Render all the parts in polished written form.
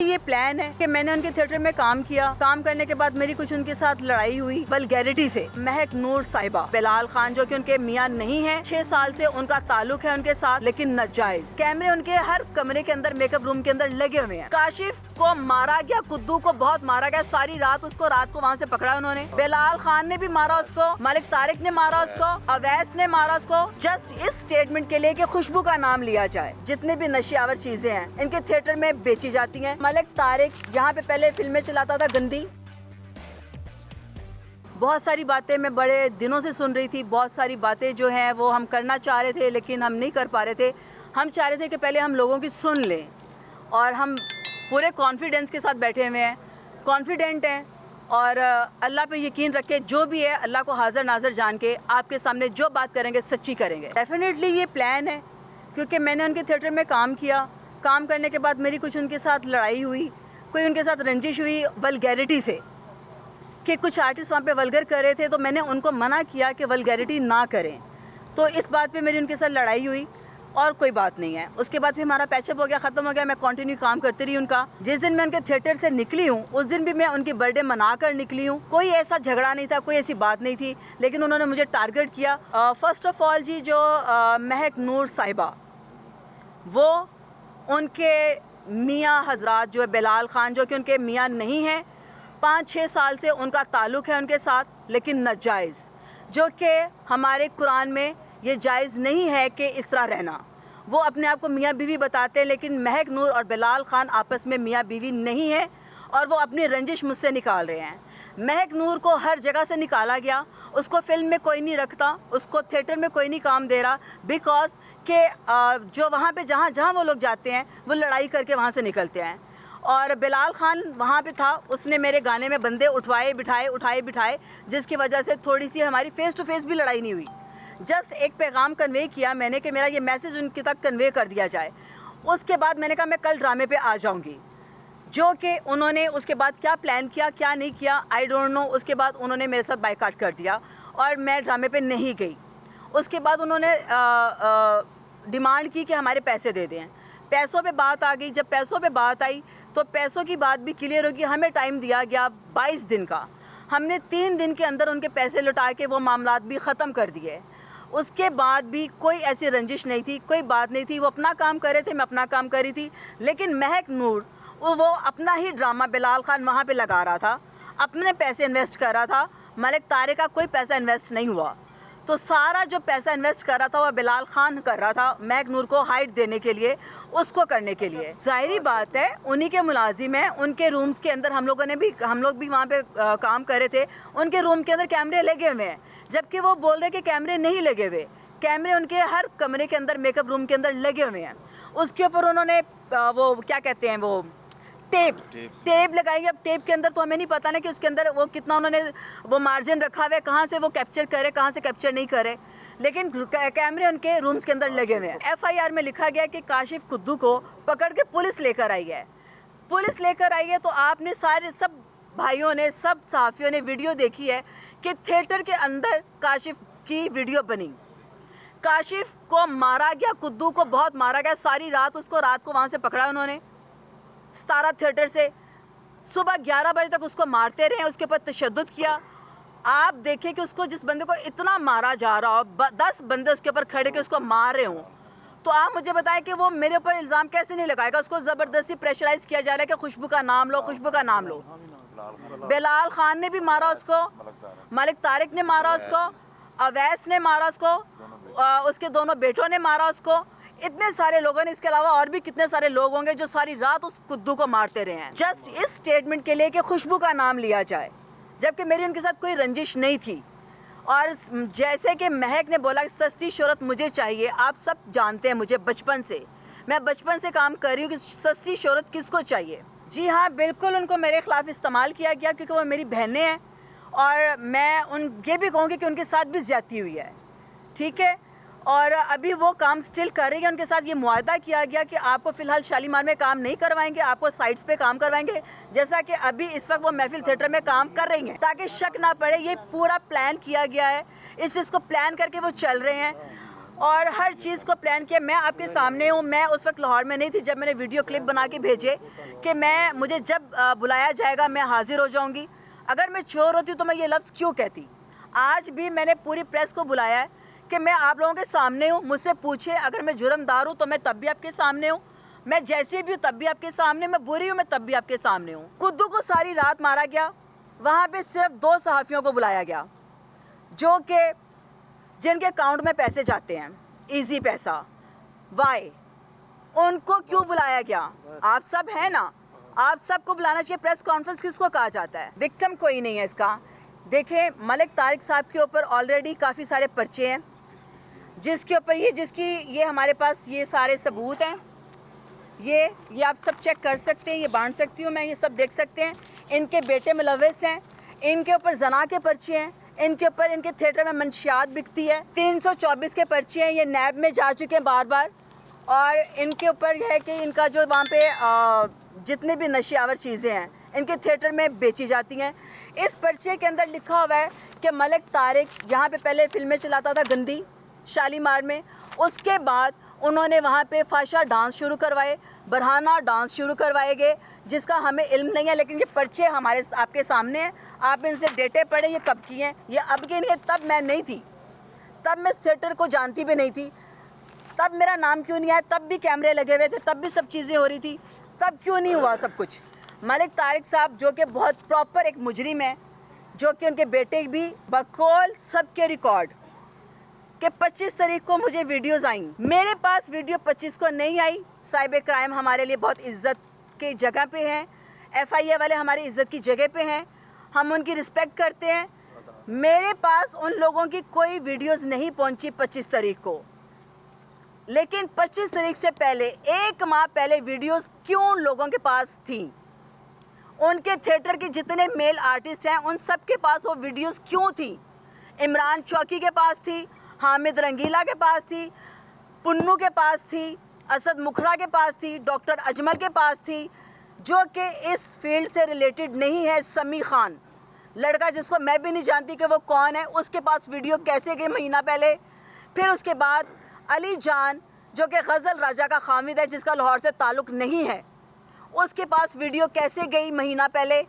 ये प्लान है कि मैंने उनके थिएटर में काम किया। काम करने के बाद मेरी कुछ उनके साथ लड़ाई हुई वल्गैरिटी से। महक नूर साहिबा, बिलाल खान जो कि उनके मियां नहीं है, 6 साल से उनका ताल्लुक है उनके साथ, लेकिन नाजायज। कैमरे उनके हर कमरे के अंदर, मेकअप रूम के अंदर लगे हुए हैं। काशिफ को मारा गया, कुद्दू को बहुत मारा गया। सारी रात उसको वहाँ से पकड़ा उन्होंने। बिलाल खान ने भी मारा उसको, मलिक तारिक ने मारा उसको, अवैस ने मारा उसको, जस्ट इस स्टेटमेंट के लिए कि खुशबू का नाम लिया जाए। जितने भी नशियावर चीजें हैं इनके थिएटर में बेची जाती हैं। मलिक तारिक यहाँ पे पहले फिल्में चलाता था गंदी। बहुत सारी बातें मैं बड़े दिनों से सुन रही थी। बहुत सारी बातें जो हैं वो हम करना चाह रहे थे लेकिन हम नहीं कर पा रहे थे। हम चाह रहे थे कि पहले हम लोगों की सुन लें और हम पूरे कॉन्फिडेंस के साथ बैठे हुए हैं, कॉन्फिडेंट हैं और अल्लाह पे यकीन रख के जो भी है अल्लाह को हाज़िर नाज़िर जान के आपके सामने जो बात करेंगे सच्ची करेंगे। डेफिनेटली ये प्लान है क्योंकि मैंने उनके थिएटर में काम किया। काम करने के बाद मेरी कुछ उनके साथ लड़ाई हुई, कोई उनके साथ रंजिश हुई वल्गैरिटी से कि कुछ आर्टिस्ट वहाँ पे वल्गर कर रहे थे, तो मैंने उनको मना किया कि वल्गैरिटी ना करें। तो इस बात पे मेरी उनके साथ लड़ाई हुई और कोई बात नहीं है। उसके बाद फिर हमारा पैचअप हो गया, ख़त्म हो गया। मैं कंटिन्यू काम करती रही उनका। जिस दिन मैं उनके थिएटर से निकली हूँ उस दिन भी मैं उनकी बर्थडे मना कर निकली हूँ। कोई ऐसा झगड़ा नहीं था, कोई ऐसी बात नहीं थी, लेकिन उन्होंने मुझे टारगेट किया। फर्स्ट ऑफ ऑल जी, जो महक नूर साहिबा, वो उनके मियाँ हजरात जो है बिलाल खान जो कि उनके मियाँ नहीं हैं, 5-6 साल से उनका ताल्लुक़ है उनके साथ, लेकिन नाजायज़, जो कि हमारे कुरान में ये जायज़ नहीं है कि इस तरह रहना। वो अपने आप को मियाँ बीवी बताते हैं, लेकिन महक नूर और बिलाल खान आपस में मियाँ बीवी नहीं है और वो अपनी रंजिश मुझसे निकाल रहे हैं। महक नूर को हर जगह से निकाला गया, उसको फिल्म में कोई नहीं रखता, उसको थिएटर में कोई नहीं काम दे रहा, बिकॉज कि जो वहाँ पे जहाँ वो लोग जाते हैं वो लड़ाई करके वहाँ से निकलते हैं। और बिलाल खान वहाँ पे था, उसने मेरे गाने में बंदे उठाए बिठाए, जिसकी वजह से थोड़ी सी हमारी फ़ेस टू फेस भी लड़ाई नहीं हुई। जस्ट एक पैगाम कन्वे किया मैंने कि मेरा ये मैसेज उनके तक कन्वे कर दिया जाए। उसके बाद मैंने कहा मैं कल ड्रामे पे आ जाऊँगी, जो कि उन्होंने उसके बाद क्या प्लान किया क्या नहीं किया आई डोंट नो। उसके बाद उन्होंने मेरे साथ बायकॉट कर दिया और मैं ड्रामे पे नहीं गई। उसके बाद उन्होंने डिमांड की कि हमारे पैसे दे दें। पैसों पे बात आ गई। जब पैसों पे बात आई तो पैसों की बात भी क्लियर होगी। हमें टाइम दिया गया 22 दिन का। हमने 3 दिन के अंदर उनके पैसे लौटा के वो मामलात भी ख़त्म कर दिए। उसके बाद भी कोई ऐसी रंजिश नहीं थी, कोई बात नहीं थी। वो अपना काम कर रहे थे, मैं अपना काम कर रही थी। लेकिन महक नूर वो अपना ही ड्रामा बिलाल खान वहाँ पे लगा रहा था, अपने पैसे इन्वेस्ट कर रहा था। मलिक तारिक का कोई पैसा इन्वेस्ट नहीं हुआ। तो सारा जो पैसा इन्वेस्ट कर रहा था वह बिलाल खान कर रहा था, महक नूर को हाइट देने के लिए, उसको करने के लिए। जाहिर बात है उन्हीं के मुलाजिम हैं। उनके रूम्स के अंदर हम लोग भी वहाँ पे काम कर रहे थे। उनके रूम के अंदर कैमरे लगे हुए हैं, जबकि वो बोल रहे कि कैमरे नहीं लगे हुए। कैमरे उनके हर कमरे के अंदर, मेकअप रूम के अंदर लगे हुए हैं। उसके ऊपर उन्होंने वो क्या कहते हैं, वो टेप लगाई। अब टेप के अंदर तो हमें नहीं पता ना कि उसके अंदर वो कितना उन्होंने वो मार्जिन रखा हुआ है, कहाँ से वो कैप्चर करे कहाँ से कैप्चर नहीं करे। लेकिन कैमरे उनके रूम्स के अंदर लगे हुए हैं। FIR में लिखा गया कि काशिफ कुद्दू को पकड़ के पुलिस लेकर आई है। पुलिस लेकर आई है तो आपने सारे सब भाइयों ने, सब सहाफ़ियों ने वीडियो देखी है कि थिएटर के अंदर काशिफ की वीडियो बनी। काशिफ को मारा गया, कुद्दू को बहुत मारा गया। सारी रात को वहाँ से पकड़ा उन्होंने, 17 थिएटर से। सुबह 11 बजे तक उसको मारते रहे, उसके ऊपर तशद्दुद किया। आप देखें कि उसको, जिस बंदे को इतना मारा जा रहा हो, 10 बंदे उसके ऊपर खड़े के उसको मार रहे हों, तो आप मुझे बताएं कि वो मेरे ऊपर इल्ज़ाम कैसे नहीं लगाएगा। उसको ज़बरदस्ती प्रेशराइज़ किया जा रहा है कि खुशबू का नाम लो, खुशबू का नाम लो। बिलाल खान ने भी मारा उसको, मलिक तारिक ने मारा उसको, अवैस ने मारा उसको, उसके दोनों बेटों ने मारा उसको। इतने सारे लोगों ने, इसके अलावा और भी कितने सारे लोग होंगे जो सारी रात उस कुद्दू को मारते रहे हैं, जस्ट इस स्टेटमेंट के लिए कि खुशबू का नाम लिया जाए, जबकि मेरी उनके साथ कोई रंजिश नहीं थी। और जैसे कि महक ने बोला कि सस्ती शोहरत मुझे चाहिए, आप सब जानते हैं मुझे बचपन से, मैं बचपन से काम कर रही हूँ कि सस्ती शोहरत किसको चाहिए। जी हाँ, बिल्कुल उनको मेरे ख़िलाफ़ इस्तेमाल किया गया क्योंकि वो मेरी बहनें हैं और मैं ये भी कहूँगी कि उनके साथ भी ज़्यादती हुई है, ठीक है। और अभी वो काम स्टिल कर रही है। उनके साथ ये मुआहदा किया गया कि आपको फ़िलहाल शालीमार में काम नहीं करवाएंगे, आपको साइट्स पे काम करवाएंगे, जैसा कि अभी इस वक्त वो महफिल थिएटर में काम कर रही हैं, ताकि शक ना पड़े। ये पूरा प्लान किया गया है, इस चीज़ को प्लान करके वो चल रहे हैं। और हर चीज़ को प्लान किया। मैं आपके सामने हूँ, मैं उस वक्त लाहौर में नहीं थी जब मैंने वीडियो क्लिप बना के भेजे कि मुझे जब बुलाया जाएगा मैं हाजिर हो जाऊँगी। अगर मैं चोर होती तो मैं ये लफ्ज़ क्यों कहती। आज भी मैंने पूरी प्रेस को बुलाया है कि मैं आप लोगों के सामने हूँ, मुझसे पूछे। अगर मैं जुर्मदार हूँ तो मैं तब भी आपके सामने हूँ, मैं जैसे भी हूँ तब भी आपके सामने, मैं बुरी हूँ मैं तब भी आपके सामने हूँ। कुद्दू को सारी रात मारा गया, वहाँ पे सिर्फ 2 सहाफ़ियों को बुलाया गया जो कि जिनके अकाउंट में पैसे जाते हैं, इजी पैसा। वाई उनको क्यों बुलाया गया? आप सब हैं ना, आप सबको बुलाना चाहिए। प्रेस कॉन्फ्रेंस किसको कहा जाता है? विक्टिम कोई नहीं है इसका। देखिए, मलिक तारिक साहब के ऊपर ऑलरेडी काफ़ी सारे पर्चे हैं, जिसके ऊपर ये हमारे पास ये सारे सबूत हैं। ये आप सब चेक कर सकते हैं, ये बांट सकती हूँ मैं, ये सब देख सकते हैं। इनके बेटे मुलविस हैं, इनके ऊपर जना के पर्चे हैं, इनके ऊपर इनके थिएटर में मंशियात बिकती है। 324 के पर्चे हैं, ये नैब में जा चुके हैं बार बार। और इनके ऊपर यह है कि इनका जो वहाँ पे जितने भी नशियावर चीज़ें हैं इनके थिएटर में बेची जाती हैं। इस पर्चे के अंदर लिखा हुआ है कि मलिक तारिक यहाँ पे पहले फिल्में चलाता था गंदी शालीमार में, उसके बाद उन्होंने वहाँ पे फाशा डांस शुरू करवाए, बरहाना डांस शुरू करवाए गए, जिसका हमें इल्म नहीं है, लेकिन ये पर्चे हमारे आपके सामने हैं। आप इनसे डेटे पढ़ें, ये कब की हैं, ये अब की नहीं है। तब मैं नहीं थी, तब मैं इस थिएटर को जानती भी नहीं थी, तब मेरा नाम क्यों नहीं आया, तब भी कैमरे लगे हुए थे, तब भी सब चीज़ें हो रही थी, तब क्यों नहीं हुआ सब कुछ। मलिक तारिक साहब जो कि बहुत प्रॉपर एक मुजरिम है, जो कि उनके बेटे भी बकौल सबके रिकॉर्ड कि 25 तारीख को मुझे वीडियोस आई, मेरे पास वीडियो 25 को नहीं आई। साइबर क्राइम हमारे लिए बहुत इज्जत की जगह पे हैं, FIA वाले हमारी इज्जत की जगह पे हैं, हम उनकी रिस्पेक्ट करते हैं। मेरे पास उन लोगों की कोई वीडियोस नहीं पहुंची 25 तारीख को, लेकिन 25 तारीख से पहले 1 माह पहले वीडियोस क्यों लोगों के पास थी? उनके थिएटर के जितने मेल आर्टिस्ट हैं उन सब के पास वो वीडियोस क्यों थी? इमरान चौकी के पास थी, हामिद रंगीला के पास थी, पुन्नू के पास थी, असद मुखरा के पास थी, डॉक्टर अजमल के पास थी, जो कि इस फील्ड से रिलेटेड नहीं है। समी खान लड़का जिसको मैं भी नहीं जानती कि वो कौन है, उसके पास वीडियो कैसे गई महीना पहले? फिर उसके बाद अली जान जो कि गज़ल राजा का खामिद है, जिसका लाहौर से ताल्लुक़ नहीं है, उसके पास वीडियो कैसे गई महीना पहले?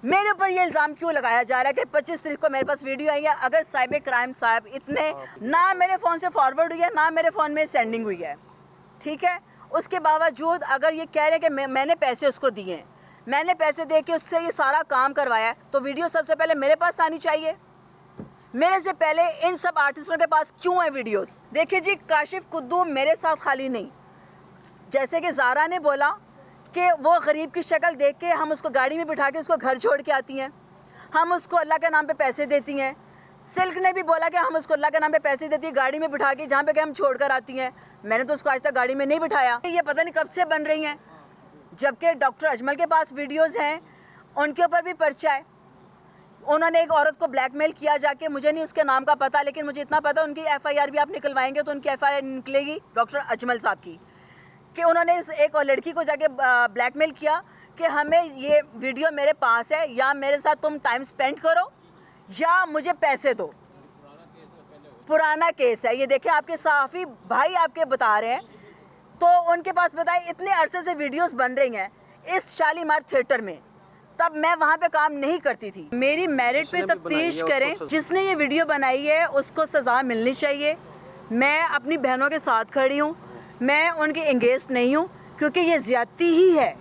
मेरे ऊपर ये इल्ज़ाम क्यों लगाया जा रहा है कि 25 तारीख को मेरे पास वीडियो आई है? अगर साइबर क्राइम साहब इतने, ना मेरे फ़ोन से फॉरवर्ड हुई है ना मेरे फ़ोन में सेंडिंग हुई है, ठीक है, उसके बावजूद अगर ये कह रहे हैं कि मैंने पैसे उसको दिए हैं, मैंने पैसे दे के उससे ये सारा काम करवाया, तो वीडियो सबसे पहले मेरे पास आनी चाहिए। मेरे से पहले इन सब आर्टिस्टों के पास क्यों है वीडियोस? देखिए जी, काशिफ कुद्दू मेरे साथ खाली नहीं, जैसे कि ज़ारा ने बोला कि वो गरीब की शक्ल देख के हम उसको गाड़ी में बिठा के उसको घर छोड़ के आती हैं, हम उसको अल्लाह के नाम पे पैसे देती हैं। सिल्क ने भी बोला कि हम उसको अल्लाह के नाम पे पैसे देती हैं, गाड़ी में बिठा के जहाँ पे हम छोड़ कर आती हैं। मैंने तो उसको आज तक गाड़ी में नहीं बिठाया। ये पता नहीं कब से बन रही हैं, जबकि डॉक्टर अजमल के पास वीडियोज़ हैं, उनके ऊपर भी पर्चा है। उन्होंने एक औरत को ब्लैकमेल किया जाके, मुझे नहीं उसके नाम का पता, लेकिन मुझे इतना पता उनकी FIR भी आप निकलवाएंगे तो उनकी FIR निकलेगी डॉक्टर अजमल साहब की, कि उन्होंने एक और लड़की को जाके ब्लैकमेल किया कि हमें ये वीडियो मेरे पास है, या मेरे साथ तुम टाइम स्पेंड करो या मुझे पैसे दो। पुराना केस है ये, देखें आपके सहाफ़ी भाई आपके बता रहे हैं। तो उनके पास बताए इतने अरसे से वीडियोस बन रही हैं इस शालीमार थिएटर में, तब मैं वहाँ पे काम नहीं करती थी। मेरी मेरिट पे तफ्तीश करें, जिसने ये वीडियो बनाई है उसको सज़ा मिलनी चाहिए। मैं अपनी बहनों के साथ खड़ी हूँ, मैं उनके एंगेस्ट नहीं हूँ, क्योंकि ये ज़्यादती ही है,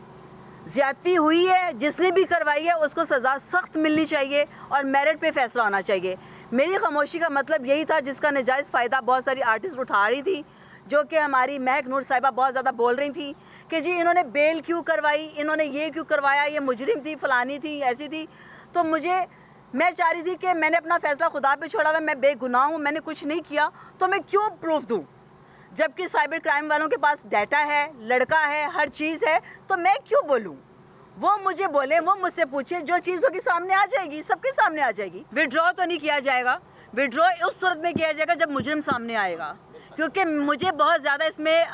ज़्यादती हुई है। जिसने भी करवाई है उसको सज़ा सख्त मिलनी चाहिए और मेरिट पे फ़ैसला होना चाहिए। मेरी खामोशी का मतलब यही था, जिसका नजायज़ फ़ायदा बहुत सारी आर्टिस्ट उठा रही थी, जो कि हमारी महक नूर साहिबा बहुत ज़्यादा बोल रही थी कि जी इन्होंने बेल क्यों करवाई, इन्होंने ये क्यों करवाया, ये मुजरिम थी, फ़लानी थी, ऐसी थी। तो मैं चाह रही थी कि मैंने अपना फ़ैसला खुदा पे छोड़ा हुआ, मैं बेगुनाह हूँ, मैंने कुछ नहीं किया, तो मैं क्यों प्रूफ दूँ? जबकि साइबर क्राइम वालों के पास डाटा है, लड़का है, हर चीज़ है, तो मैं क्यों बोलूँ? वो मुझे बोले, वो मुझसे पूछे, जो चीज़ होगी सामने आ जाएगी, सबके सामने आ जाएगी। विड्रॉ तो नहीं किया जाएगा, विड्रॉ उस सूरत में किया जाएगा जब मुजरिम सामने आएगा, क्योंकि मुझे बहुत ज़्यादा इसमें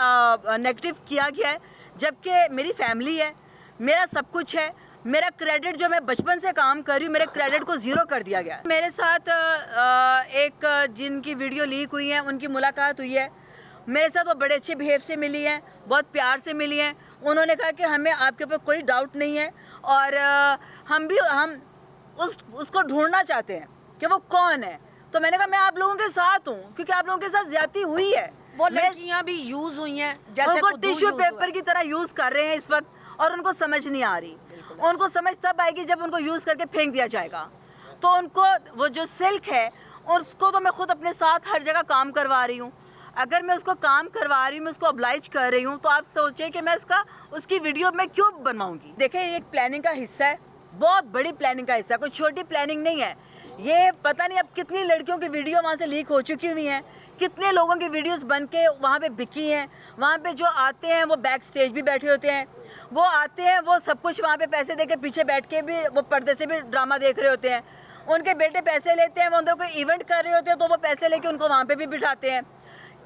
नेगेटिव किया गया है, जबकि मेरी फैमिली है, मेरा सब कुछ है। मेरा क्रेडिट जो मैं बचपन से काम कर रही हूँ, मेरे क्रेडिट को ज़ीरो कर दिया गया। मेरे साथ एक जिनकी वीडियो लीक हुई है उनकी मुलाकात हुई है। मेरे साथ वो बड़े अच्छे बिहेव से मिली हैं, बहुत प्यार से मिली हैं। उन्होंने कहा कि हमें आपके ऊपर कोई डाउट नहीं है और हम उसको ढूंढना चाहते हैं कि वो कौन है। तो मैंने कहा मैं आप लोगों के साथ हूँ क्योंकि आप लोगों के साथ ज्यादती हुई है। वो लड़कियां भी यूज हुई हैं, जैसे उनको टिश्यू पेपर की तरह यूज कर रहे हैं इस वक्त और उनको समझ नहीं आ रही। उनको समझ तब आएगी जब उनको यूज करके फेंक दिया जाएगा। तो उनको वो जो सिल्क है उसको तो मैं खुद अपने साथ हर जगह काम करवा रही हूँ। अगर मैं उसको काम करवा रही हूँ, मैं उसको ऑब्लाइज कर रही हूँ, तो आप सोचिए कि मैं उसकी वीडियो मैं क्यों बनवाऊंगी। देखिए ये एक प्लानिंग का हिस्सा है, बहुत बड़ी प्लानिंग का हिस्सा है, कोई छोटी प्लानिंग नहीं है। ये पता नहीं अब कितनी लड़कियों की वीडियो वहाँ से लीक हो चुकी हुई हैं, कितने लोगों की वीडियोस बन के वहाँ पे बिकी हैं। वहाँ पे जो आते हैं वो बैक स्टेज भी बैठे होते हैं, वो आते हैं वो सब कुछ वहाँ पे पैसे दे के पीछे बैठ के भी वो पर्दे से भी ड्रामा देख रहे होते हैं। उनके बेटे पैसे लेते हैं, वो अंदर कोई इवेंट कर रहे होते हैं तो वो पैसे लेके उनको वहाँ पे भी बिठाते हैं।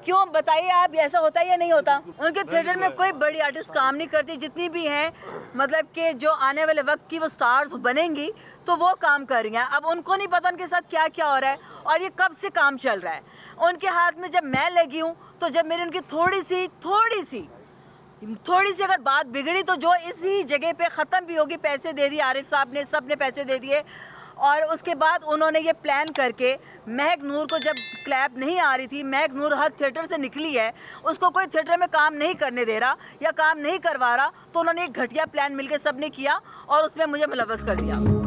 क्यों बताइए आप, ऐसा होता है या नहीं होता? उनके थिएटर में कोई बड़ी आर्टिस्ट काम नहीं करती, जितनी भी हैं मतलब कि जो आने वाले वक्त की वो स्टार्स बनेंगी तो वो काम कर रही हैं। अब उनको नहीं पता उनके साथ क्या क्या हो रहा है और ये कब से काम चल रहा है। उनके हाथ में जब मैं लगी हूँ तो जब मेरी उनकी थोड़ी सी अगर बात बिगड़ी तो जो इसी जगह पे ख़त्म भी होगी। पैसे दे दिए आरिफ साहब ने, सब ने पैसे दे दिए और उसके बाद उन्होंने ये प्लान करके महक नूर को जब क्लैप नहीं आ रही थी, महक नूर हर थिएटर से निकली है, उसको कोई थिएटर में काम नहीं करने दे रहा या काम नहीं करवा रहा, तो उन्होंने एक घटिया प्लान मिलके सब ने किया और उसमें मुझे मुलव्वस कर दिया।